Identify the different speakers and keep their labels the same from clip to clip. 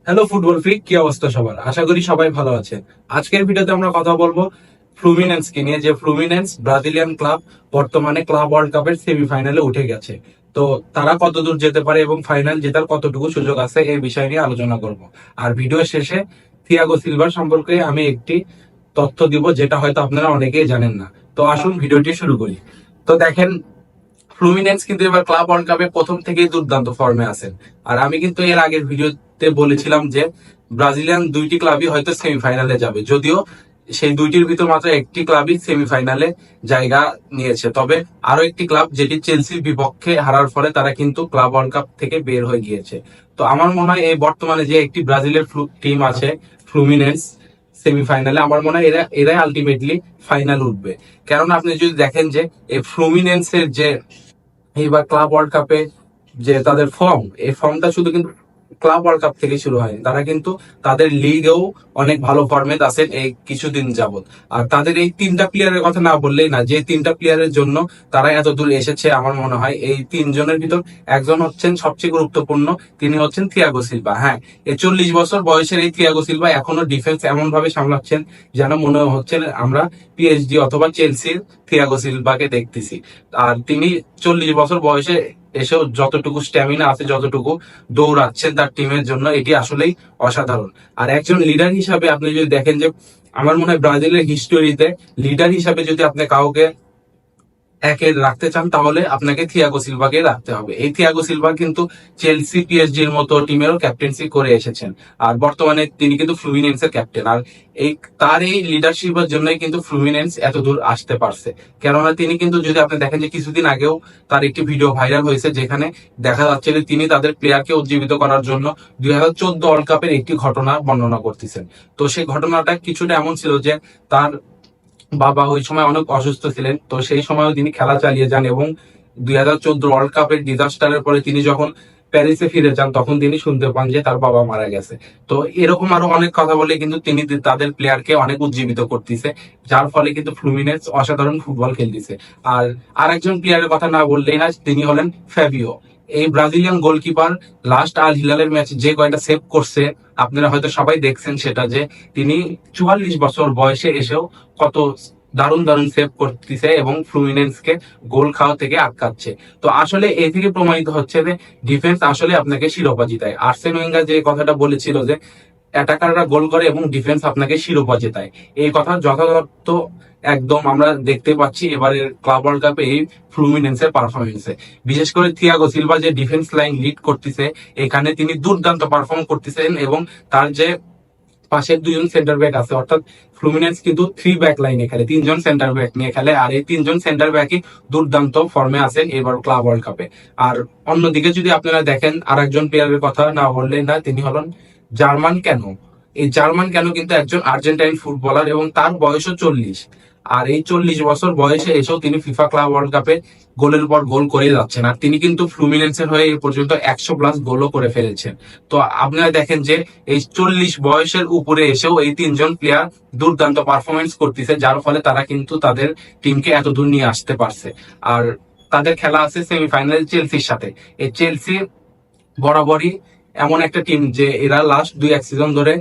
Speaker 1: Hello football freak, কি অবস্থা সবার? আশা করি সবাই ভালো আছে। আজকের ভিডিওতে আমরা কথা বলবো ফ্লুমিনেন্স কে নিয়ে, যে ফ্লুমিনেন্স ব্রাজিলিয়ান ক্লাব বর্তমানে ক্লাব ওয়ার্ল্ড কাপের সেমিফাইনালে উঠে গেছে। তো তারা কতদূর যেতে পারে এবং ফাইনাল জেতার কতটুকু সুযোগ আছে এই বিষয় নিয়ে আলোচনা করব। আর ভিডিও শেষে থিয়াগো সিলভার সম্পর্কে আমি একটি তথ্য দিব, যেটা হয়তো আপনারা অনেকেই জানেন না। তো আসুন ভিডিওটি শুরু করি। তো দেখেন, ফ্লুমিনেন্স কিন্তু এবার ক্লাব ওয়ার্ল্ড কাপে প্রথম থেকেই দুর্দান্ত ফর্মে আছেন। আর আমি কিন্তু এর আগের ভিডিওতে বলেছিলাম যে ব্রাজিলিয়ান দুইটি ক্লাবই হয়তো সেমিফাইনালে যাবে, যদিও সেই দুইটির ভিতর মাত্র একটি ক্লাবই সেমিফাইনালে জায়গা নিয়েছে। তবে আরো একটি ক্লাব, যেটি চেলসির বিপক্ষে হারার ফলে তারা কিন্তু ক্লাব ওয়ার্ল্ড কাপ থেকে বের হয়ে গিয়েছে। তো আমার মনে হয় এই বর্তমানে যে একটি ব্রাজিলের টিম আছে ফ্লুমিনেন্স সেমিফাইনালে, আমার মনে হয় এরাই আলটিমেটলি ফাইনাল উঠবে। কেননা আপনি যদি দেখেন যে এই ফ্লুমিনেন্সের যে এইবার ক্লাব ওয়ার্ল্ড কাপে যে তাদের ফর্ম, এই ফর্মটা শুধু কিন্তু ক্লাব ওয়ার্ল্ড কাপ থেকে শুরু হয়, তারা কিন্তু তাদের লিগেও অনেক ভালো ফর্মে আছেন এই কিছুদিন যাবত। আর তাদের এই তিনটা প্লেয়ারের কথা না বললেই না, যে তিনটা প্লেয়ারের জন্য তারা এত দূর এসেছে, আমার মনে হয় এই তিনজনের ভিতর একজন হচ্ছেন সবচেয়ে গুরুত্বপূর্ণ। তিনি হচ্ছেন থিয়াগো সিলভা। হ্যাঁ, এই 40 বছর বয়সের এই থিয়াগো সিলভা এখনো ডিফেন্স এমন ভাবে সামলাচ্ছেন যেন মনে হচ্ছে আমরা পিএসজি অথবা চেলসির থিয়াগো সিলভাকে দেখতেছি। আর তিনি 40 বছর বয়সে এসেও যতটুকু স্ট্যামিনা আছে, যতটুকু দৌড়াচ্ছেন তার টিমের জন্য, এটি আসলেই অসাধারণ। আর একজন লিডার হিসাবে আপনি যদি দেখেন যে, আমার মনে হয় ব্রাজিলের হিস্টোরিতে লিডার হিসাবে যদি আপনি কাউকে একে রাখতে চান, তাহলে আপনাকে থিয়াগো সিলভাকে রাখতে হবে। এই থিয়াগো সিলভা কিন্তু চেলসি, পিএসজির মতো টিমেরও ক্যাপ্টেন্সি করে এসেছেন। আর বর্তমানে তিনি কিন্তু ফ্লুমিনেন্সের ক্যাপ্টেন। আর এই তার এই লিডারশিপের জন্যই কিন্তু ফ্লুমিনেন্স এত দূর আসতে পারছে। কেননা তিনি কিন্তু, যদি আপনি দেখেন যে কিছুদিন আগেও তার একটি ভিডিও ভাইরাল হয়েছে, যেখানে দেখা যাচ্ছে যে তিনি তাদের প্লেয়ারকে উজ্জীবিত করার জন্য 2014 ওয়ার্ল্ড কাপের একটি ঘটনা বর্ণনা করতেছেন। তো সেই ঘটনাটা কিছুটা এমন ছিল যে, তার বাবা ওই সময় অনেক অসুস্থ ছিলেন। তো সেই সময়ও তিনি খেলা চালিয়ে যান এবং 2014 ওয়ার্ল্ড কাপের ডিজাস্টারের পরে তিনি যখন প্যারিসে ফিরে যান, তখন তিনি শুনতে পান যে তার বাবা মারা গেছে। তো এরকম আরো অনেক কথা বলে কিন্তু তিনি তাদের প্লেয়ারকে অনেক উজ্জীবিত করতেছে, যার ফলে কিন্তু ফ্লুমিনেন্স অসাধারণ ফুটবল খেলতেছে। আর আরেকজন প্লেয়ারের কথা না বললেই না, তিনি হলেন ফ্যাবিও। এই ব্রাজিলিয়ান গোলকিপার লাস্ট আল হিলালের ম্যাচে যে কয়টা সেভ করছে, আপনারা হয়তো সবাই দেখছেন সেটা, যে তিনি 44 বছর বয়সে এসেও কত দারুণ দারুণ সেভ করতেছে এবং ফ্লুমিনেন্স কে গোল খাওয়া থেকে আটকাচ্ছে। তো আসলে এই থেকে প্রমাণিত হচ্ছে যে ডিফেন্স আসলে আপনাকে শিরোপা জিতায়। আর্সেন ওয়েঙ্গার যে কথাটা বলেছিল যে অ্যাটাকাররা গোল করে এবং ডিফেন্স আপনাকে শিরোপা জেতায়, এই কথা যথাযথ একদম আমরা দেখতে পাচ্ছি এবারের ক্লাব ওয়ার্ল্ড কাপে এই ফ্লুমিনেন্সের পারফরমেন্সে। বিশেষ করে থিয়াগো সিলভা যে ডিফেন্স লাইন লিড করতেছে, এখানে তিনি দুর্দান্ত পারফর্ম করতেছেন। এবং তার যে পাশের দুজন সেন্টার ব্যাক আছে, অর্থাৎ ফ্লুমিনেন্স কিন্তু 3 ব্যাক লাইনে খেলে, তিনজন সেন্টার ব্যাক নিয়ে খেলে। আর এই তিনজন সেন্টার ব্যাকই দুর্দান্ত ফর্মে আছেন এবার ক্লাব ওয়ার্ল্ড কাপে। আর অন্যদিকে যদি আপনারা দেখেন, আর একজন প্লেয়ারের কথা না বললে না, তিনি হলেন জার্মান ক্যানো। এই জার্মান ক্যানো কিন্তু একজন আর্জেন্টাইন ফুটবলার এবং তার বয়সও 40। আর এই 40 বছর বয়সে এসেও তিনি ফিফা ক্লাব ওয়ার্ল্ড কাপে গোলের পর গোল করে যাচ্ছেন। আর তিনি কিন্তু ফ্লুমিনেন্সের হয়ে এই পর্যন্ত 100+ গোলও করে ফেলেছেন। তো আপনারা দেখেন যে এই 40 বয়সের উপরে এসেও এই তিনজন প্লেয়ার দুর্দান্ত পারফরমেন্স করতেছে, যার ফলে তারা কিন্তু তাদের টিমকে এত দূর নিয়ে আসতে পারছে। আর তাদের খেলা আছে সেমিফাইনাল চেলসির সাথে। এই চেলসি বরাবরই এমন একটা টিম যে এরা লাস্ট 2-1 সিজন ধরে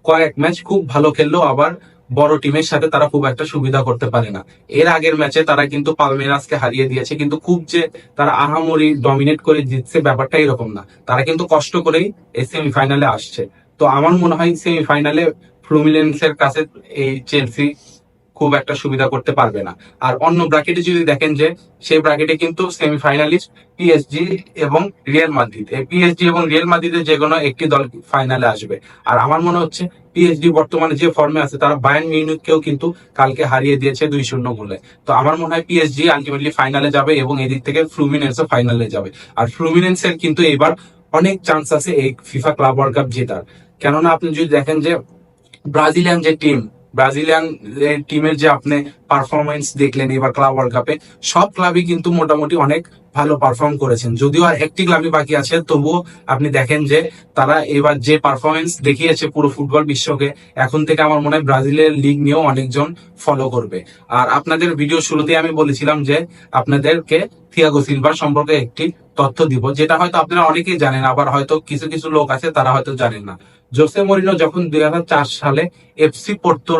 Speaker 1: কয়েক ম্যাচ খুব ভালো খেললেও আবার বড় টিমের সাথে তারা খুব একটা সুবিধা করতে পারে না। এর আগের ম্যাচে তারা কিন্তু পালমেরাসকে হারিয়ে দিয়েছে, কিন্তু খুব যে তারা আহামরি ডমিনেট করে জিতছে ব্যাপারটা এরকম না। তারা কিন্তু কষ্ট করেই এই সেমিফাইনালে আসছে। তো আমার মনে হয় সেমিফাইনালে ফ্লুমিনেন্সের কাছে এই চেলসি খুব একটা সুবিধা করতে পারবে না। আর অন্য ব্র্যাকেটে যদি দেখেন, যে সেই ব্র্যাকেটে কিন্তু সেমিফাইনালিস্ট পিএসজি এবং রিয়াল মাদ্রিদ। এই পিএসজি এবং রিয়াল মাদ্রিদের যে কোনো একটি দল ফাইনালে আসবে। আর আমার মনে হচ্ছে পিএসজি বর্তমানে যে ফর্মে আছে, তারা বায়ার্ন মিউনিখকেও কিন্তু কালকে হারিয়ে দিয়েছে 2-0 গোলে। তো আমার মনে হয় পিএসজি আলটিমেটলি ফাইনালে যাবে এবং এদিক থেকে ফ্লুমিনেন্সও ফাইনালে যাবে। আর ফ্লুমিনেন্সের কিন্তু এবার অনেক চান্স আছে এই ফিফা ক্লাব ওয়ার্ল্ড কাপ জেতার। কেননা আপনি যদি দেখেন যে ব্রাজিলিয়ান যে টিম, ব্রাজিলিয়ান টিমের যে আপনি পারফরমেন্স দেখলেন এবার ক্লাব ওয়ার্ল্ড কাপে, সব ক্লাবই কিন্তু মোটামুটি অনেক ভালো পারফর্ম করেছেন। যদিও আর একটি ক্লাবই বাকি আছে, তবুও আপনি দেখেন যে তারা এবার যে পারফরমেন্স দেখিয়েছে পুরো ফুটবল বিশ্বকে, এখন থেকে আমার মনে হয় ব্রাজিলের লিগ নিয়েও অনেকজন ফলো করবে। আর আপনাদের ভিডিও শুরুতে আমি বলেছিলাম যে আপনাদেরকে থিয়াগো সিলভা সম্পর্কে একটি তথ্য দিব, যেটা হয়তো আপনারা অনেকেই জানেন, আবার হয়তো কিছু কিছু লোক আছে তারা হয়তো জানেন না। জোসে মরিনো যখন 2004 সালে এফসি পোর্তো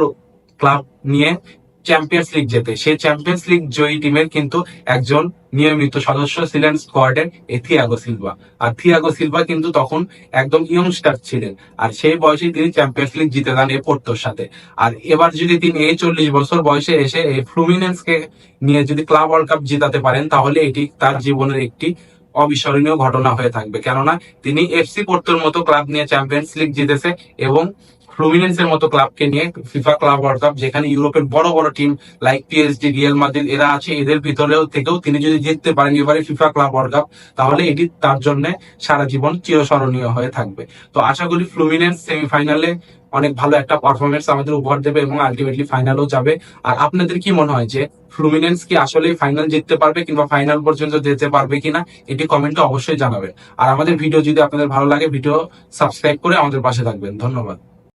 Speaker 1: ক্লাব নিয়ে চ্যাম্পিয়ন্স লিগ জেতে, সেই চ্যাম্পিয়ন্স লিগ জয়ী টিমের কিন্তু একজন নিয়মিত সদস্য ছিলেন স্কোয়াডের থিয়াগো সিলভা। আর থিয়াগো সিলভা কিন্তু তখন একদম ইয়ংস্টার ছিলেন, আর সেই বয়সে তিনি চ্যাম্পিয়ন্স লিগ জিতে যান এই পোর্তোর সাথে। আর এবার যদি তিনি এই 40 বছর বয়সে এসে এই ফ্লুমিনেন্সকে নিয়ে যদি ক্লাব ওয়ার্ল্ড কাপ জিতাতে পারেন, তাহলে এটি তার জীবনের একটি অবিস্মরণীয় ঘটনা হয়ে থাকবে। কেননা তিনি এফসি পোর্তোর মতো ক্লাব নিয়ে চ্যাম্পিয়ন্স লিগ জিতেছে এবং ফ্লুমিনেন্সের মতো ক্লাবকে নিয়ে ফিফা ক্লাব ওয়ার্ল্ড কাপ, যেখানে ইউরোপের বড় বড় team like PSG, Real Madrid এরা আছে, এদের ভিতরেও থেকেও তিনি যদি জিততে পারেন এবারে ফিফা ক্লাব ওয়ার্ল্ড কাপ, তাহলে এটি তার জন্য সারা জীবন চিরস্মরণীয় হয়ে থাকবে। তো আশা করি ফ্লুমিনেন্স সেমিফাইনালে অনেক ভালো একটা পারফরমেন্স আমাদের উপহার দেবে এবং আলটিমেটলি ফাইনালও যাবে। আর আপনাদের কি মনে হয় যে ফ্লুমিনেন্স কি আসলে ফাইনাল জিততে পারবে কিংবা ফাইনাল পর্যন্ত যেতে পারবে কিনা, এটি কমেন্টে অবশ্যই জানাবেন। আর আমাদের ভিডিও যদি আপনাদের ভালো লাগে, ভিডিও সাবস্ক্রাইব করে আমাদের পাশে থাকবেন। ধন্যবাদ।